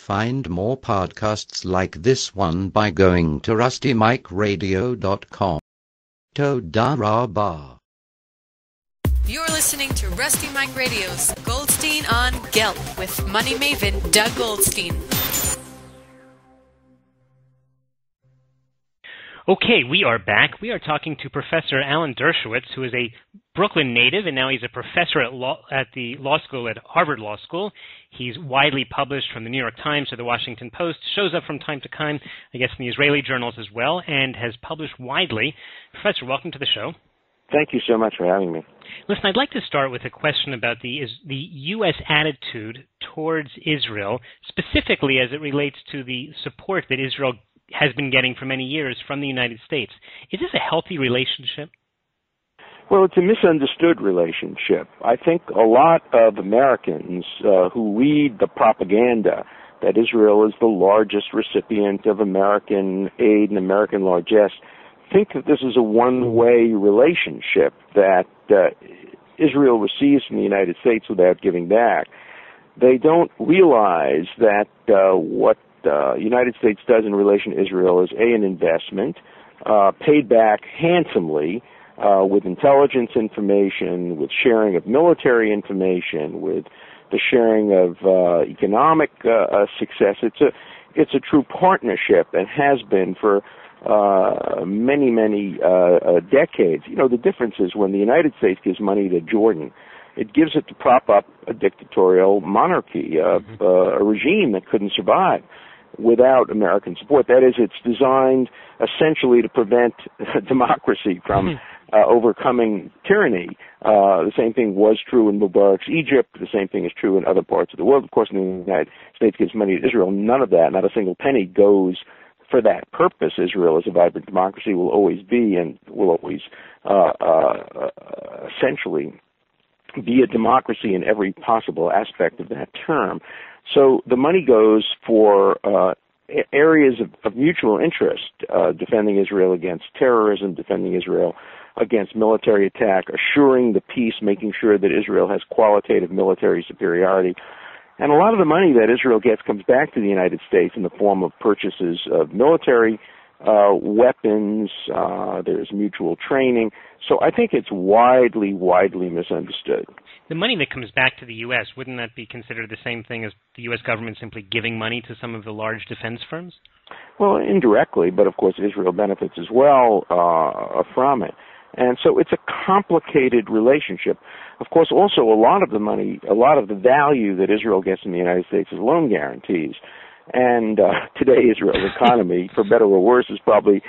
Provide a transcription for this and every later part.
Find more podcasts like this one by going to rustymicradio.com. Toda. You're listening to Rusty Mike Radio's Goldstein on Gelt with money maven Doug Goldstein. Okay, we are back. We are talking to Professor Alan Dershowitz, who is a Brooklyn native, and now he's a professor at the law school at Harvard Law School. He's widely published from the New York Times to the Washington Post, shows up from time to time, I guess, in the Israeli journals as well, and has published widely. Professor, welcome to the show. Thank you so much for having me. Listen, I'd like to start with a question about the U.S. attitude towards Israel, specifically as it relates to the support that Israel has been getting for many years from the United States. Is this a healthy relationship? Well, it's a misunderstood relationship. I think a lot of Americans who read the propaganda that Israel is the largest recipient of American aid and American largesse think that this is a one-way relationship, that Israel receives from the United States without giving back. They don't realize that what the United States does in relation to Israel is an investment, paid back handsomely with intelligence information, with sharing of military information, with the sharing of economic success. It's a true partnership and has been for many decades. You know, the difference is when the United States gives money to Jordan, it gives it to prop up a dictatorial monarchy, a regime that couldn't survive without American support. That is, it's designed essentially to prevent democracy from overcoming tyranny. The same thing was true in Mubarak's Egypt. The same thing is true in other parts of the world. Of course, when the United States gives money to Israel, none of that, not a single penny, goes for that purpose. Israel as a vibrant democracy will always be and will always essentially be a democracy in every possible aspect of that term. So the money goes for areas of mutual interest, defending Israel against terrorism, defending Israel against military attack, assuring the peace, making sure that Israel has qualitative military superiority. And a lot of the money that Israel gets comes back to the United States in the form of purchases of military weapons. There's mutual training. So I think it's widely misunderstood. The money that comes back to the U.S., wouldn't that be considered the same thing as the U.S. government simply giving money to some of the large defense firms? Well, indirectly, but of course Israel benefits as well from it. And so it's a complicated relationship. Of course, also a lot of the money, a lot of the value that Israel gets from the United States is loan guarantees. And today Israel's economy, for better or worse, is probably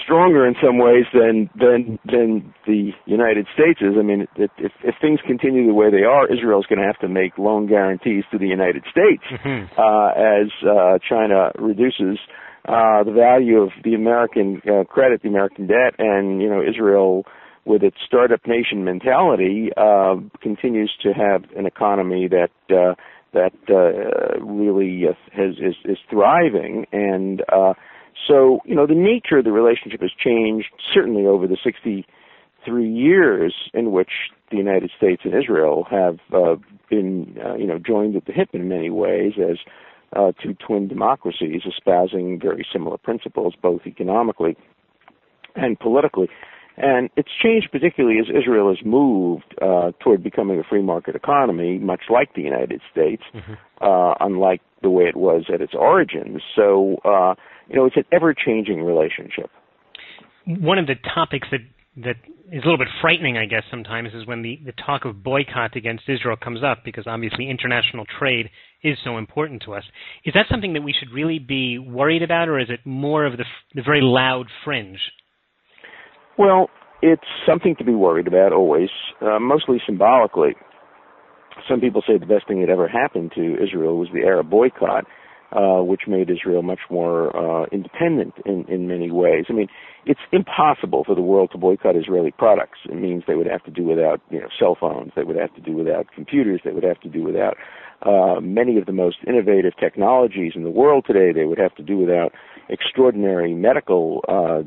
stronger in some ways than the United States is. I mean, if things continue the way they are, Israel's going to have to make loan guarantees to the United States as China reduces the value of the American credit, the American debt, and Israel, with its startup nation mentality, continues to have an economy that really is thriving, and so the nature of the relationship has changed certainly over the 63 years in which the United States and Israel have been joined at the hip in many ways as two twin democracies espousing very similar principles, both economically and politically. And it's changed particularly as Israel has moved toward becoming a free market economy, much like the United States, unlike the way it was at its origins. So, it's an ever-changing relationship. One of the topics that is a little bit frightening, I guess, sometimes is when the talk of boycott against Israel comes up, because obviously international trade is so important to us. Is that something that we should really be worried about, or is it more of the very loud fringe? Well, it's something to be worried about always, mostly symbolically. Some people say the best thing that ever happened to Israel was the Arab boycott, which made Israel much more independent in many ways. I mean, it's impossible for the world to boycott Israeli products. It means they would have to do without cell phones. They would have to do without computers. They would have to do without many of the most innovative technologies in the world today. They would have to do without extraordinary medical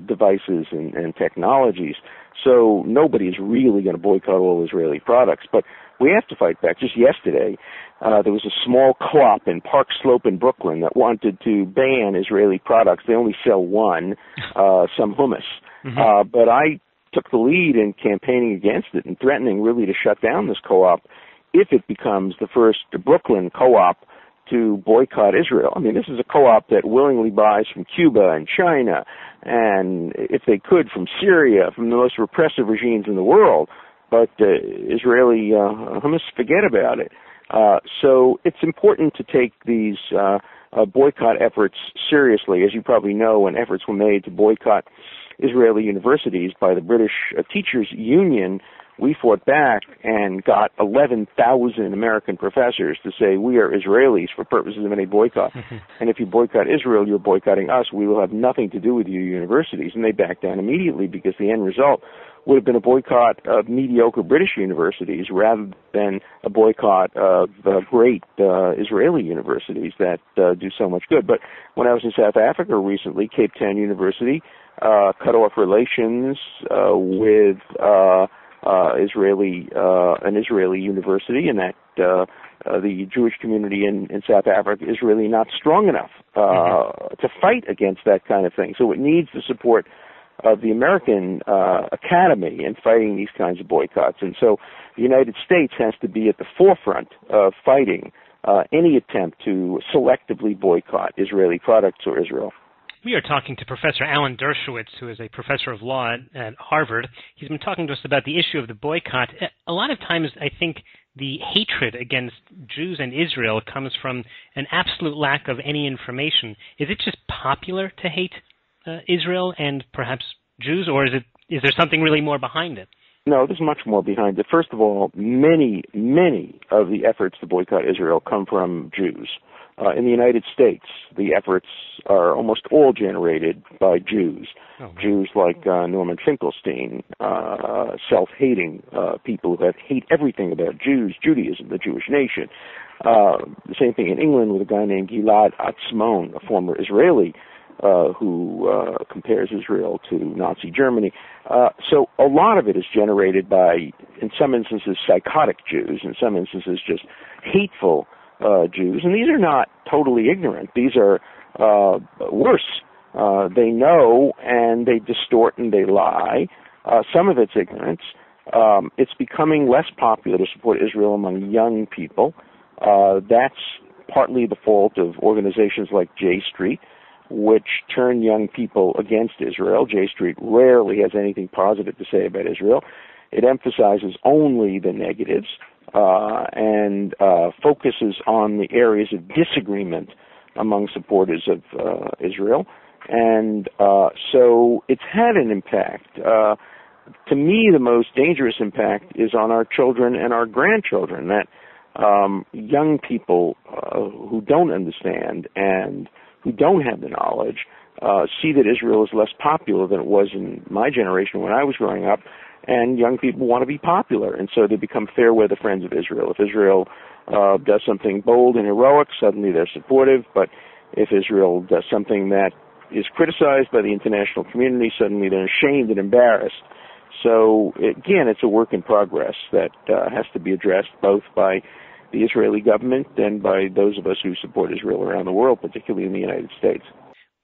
devices and technologies. So nobody's really going to boycott all Israeli products. But we have to fight back. Just yesterday, there was a small co-op in Park Slope in Brooklyn that wanted to ban Israeli products. They only sell one, some hummus. Mm-hmm. But I took the lead in campaigning against it and threatening really to shut down this co-op if it becomes the first Brooklyn co-op to boycott Israel. I mean, this is a co-op that willingly buys from Cuba and China and, if they could, from Syria, from the most repressive regimes in the world. But Israeli hummus, forget about it. So it's important to take these boycott efforts seriously. As you probably know, when efforts were made to boycott Israeli universities by the British Teachers Union, we fought back and got 11,000 American professors to say we are Israelis for purposes of any boycott. Mm-hmm. And if you boycott Israel, you're boycotting us. We will have nothing to do with your universities. And they backed down immediately because the end result would have been a boycott of mediocre British universities rather than a boycott of great Israeli universities that do so much good. But when I was in South Africa recently, Cape Town University cut off relations with an Israeli university, and that the Jewish community in South Africa is really not strong enough to fight against that kind of thing. So it needs the support of the American Academy in fighting these kinds of boycotts. And so the United States has to be at the forefront of fighting any attempt to selectively boycott Israeli products or Israel. We are talking to Professor Alan Dershowitz, who is a professor of law at Harvard. He's been talking to us about the issue of the boycott. A lot of times, I think the hatred against Jews and Israel comes from an absolute lack of any information. Is it just popular to hate Israel and perhaps Jews, or is there something really more behind it? No, there's much more behind it. First of all, many of the efforts to boycott Israel come from Jews. In the United States, the efforts are almost all generated by Jews. Oh. Jews like Norman Finkelstein, self-hating people who hate everything about Jews, Judaism, the Jewish nation. The same thing in England with a guy named Gilad Atzmon, a former Israeli who compares Israel to Nazi Germany. So a lot of it is generated by, in some instances, psychotic Jews, in some instances just hateful Jews. And these are not totally ignorant. These are worse. They know and they distort and they lie. Some of it's ignorance. It's becoming less popular to support Israel among young people. That's partly the fault of organizations like J Street, which turn young people against Israel. J Street rarely has anything positive to say about Israel. It emphasizes only the negatives and focuses on the areas of disagreement among supporters of Israel. And so it's had an impact. To me, the most dangerous impact is on our children and our grandchildren, that young people who don't understand and who don't have the knowledge see that Israel is less popular than it was in my generation when I was growing up, and young people want to be popular, and so they become fair-weather friends of Israel. If Israel does something bold and heroic, suddenly they're supportive, but if Israel does something that is criticized by the international community, suddenly they're ashamed and embarrassed. So, again, it's a work in progress that has to be addressed both by the Israeli government and by those of us who support Israel around the world, particularly in the United States.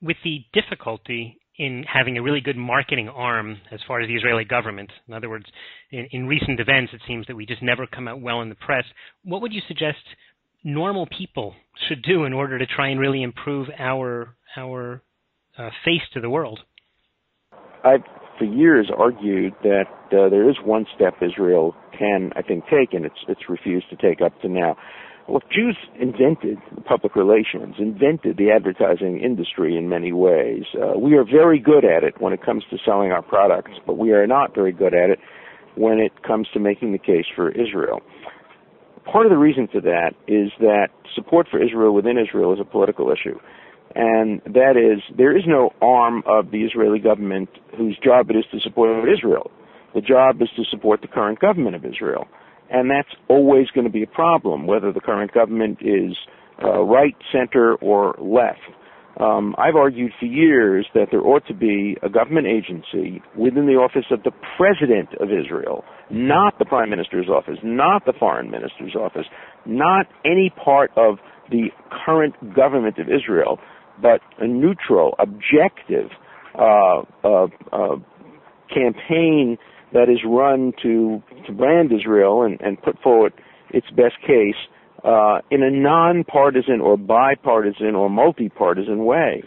With the difficulty in having a really good marketing arm as far as the Israeli government, in other words, in recent events, it seems that we just never come out well in the press, what would you suggest normal people should do in order to try and really improve our face to the world? I've for years argued that there is one step Israel can, I think, take, and it's refused to take up to now. Look, Jews invented public relations, invented the advertising industry in many ways. We are very good at it when it comes to selling our products, but we are not very good at it when it comes to making the case for Israel. Part of the reason for that is that support for Israel within Israel is a political issue. And that is, there is no arm of the Israeli government whose job it is to support Israel. The job is to support the current government of Israel. And that's always going to be a problem, whether the current government is right, center, or left. I've argued for years that there ought to be a government agency within the office of the President of Israel, not the Prime Minister's office, not the Foreign Minister's office, not any part of the current government of Israel, but a neutral, objective campaign that is run to brand Israel and put forward its best case in a nonpartisan or bipartisan or multi-partisan way.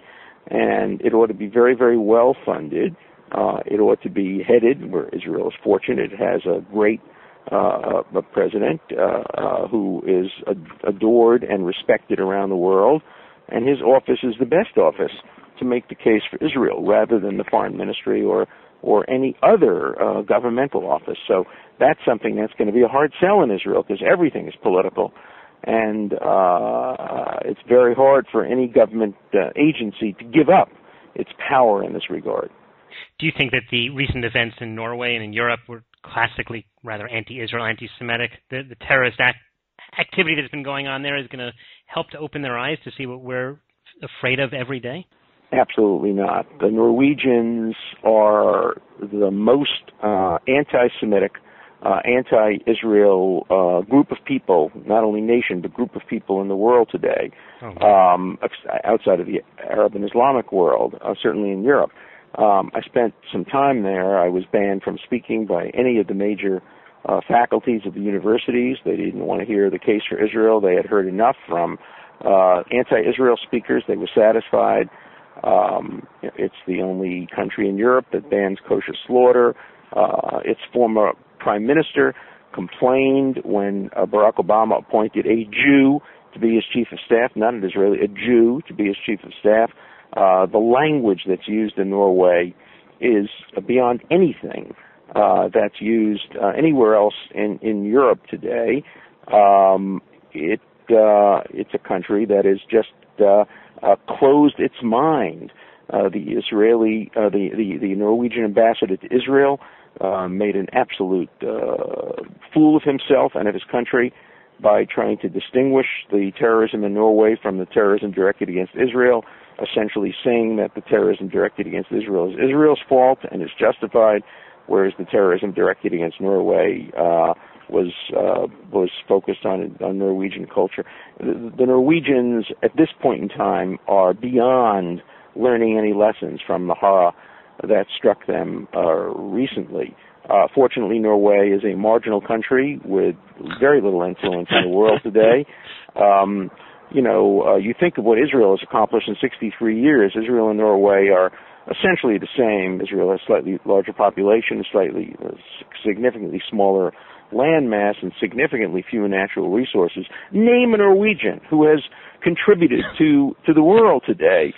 And it ought to be very, very well funded. It ought to be headed, where Israel is fortunate, it has a great a president who is adored and respected around the world, and his office is the best office to make the case for Israel rather than the foreign ministry or any other governmental office. So that's something that's going to be a hard sell in Israel because everything is political, and it's very hard for any government agency to give up its power in this regard. Do you think that the recent events in Norway and in Europe were classically rather anti-Israel, anti-Semitic? The terrorist activity that's been going on there is going to help to open their eyes to see what we're afraid of every day? Absolutely not. The Norwegians are the most anti-Semitic, anti-Israel group of people, not only nation, but group of people in the world today, outside of the Arab and Islamic world, certainly in Europe. I spent some time there. I was banned from speaking by any of the major faculties of the universities. They didn't want to hear the case for Israel. They had heard enough from anti-Israel speakers. They were satisfied. It's the only country in Europe that bans kosher slaughter. Its former prime minister complained when Barack Obama appointed a Jew to be his chief of staff, not an Israeli, a Jew to be his chief of staff. The language that's used in Norway is beyond anything that's used anywhere else in Europe today. It's a country that is just closed its mind. The Norwegian ambassador to Israel made an absolute fool of himself and of his country by trying to distinguish the terrorism in Norway from the terrorism directed against Israel, essentially saying that the terrorism directed against Israel is Israel's fault and is justified, whereas the terrorism directed against Norway was focused on Norwegian culture. The Norwegians at this point in time are beyond learning any lessons from the horror that struck them recently. Fortunately, Norway is a marginal country with very little influence in the world today. You think of what Israel has accomplished in 63 years. Israel and Norway are essentially the same. Israel has slightly larger population, slightly significantly smaller land mass, and significantly fewer natural resources. Name a Norwegian who has contributed to the world today.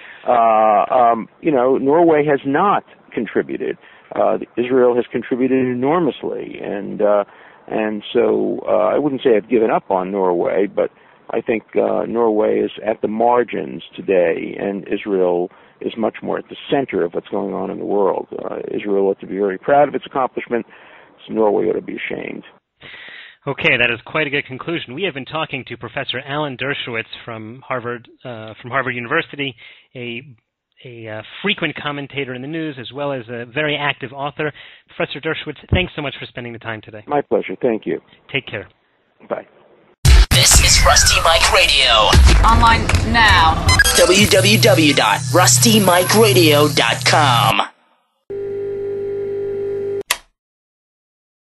Norway has not contributed. Israel has contributed enormously, and so I wouldn't say I've given up on Norway, but I think Norway is at the margins today, and Israel is much more at the center of what's going on in the world. Israel ought to be very proud of its accomplishment, so Norway ought to be ashamed. Okay, that is quite a good conclusion. We have been talking to Professor Alan Dershowitz from Harvard University, a frequent commentator in the news, as well as a very active author. Professor Dershowitz, thanks so much for spending the time today. My pleasure. Thank you. Take care. Bye. This is Rusty Mike Radio. Online now. www.rustymikeradio.com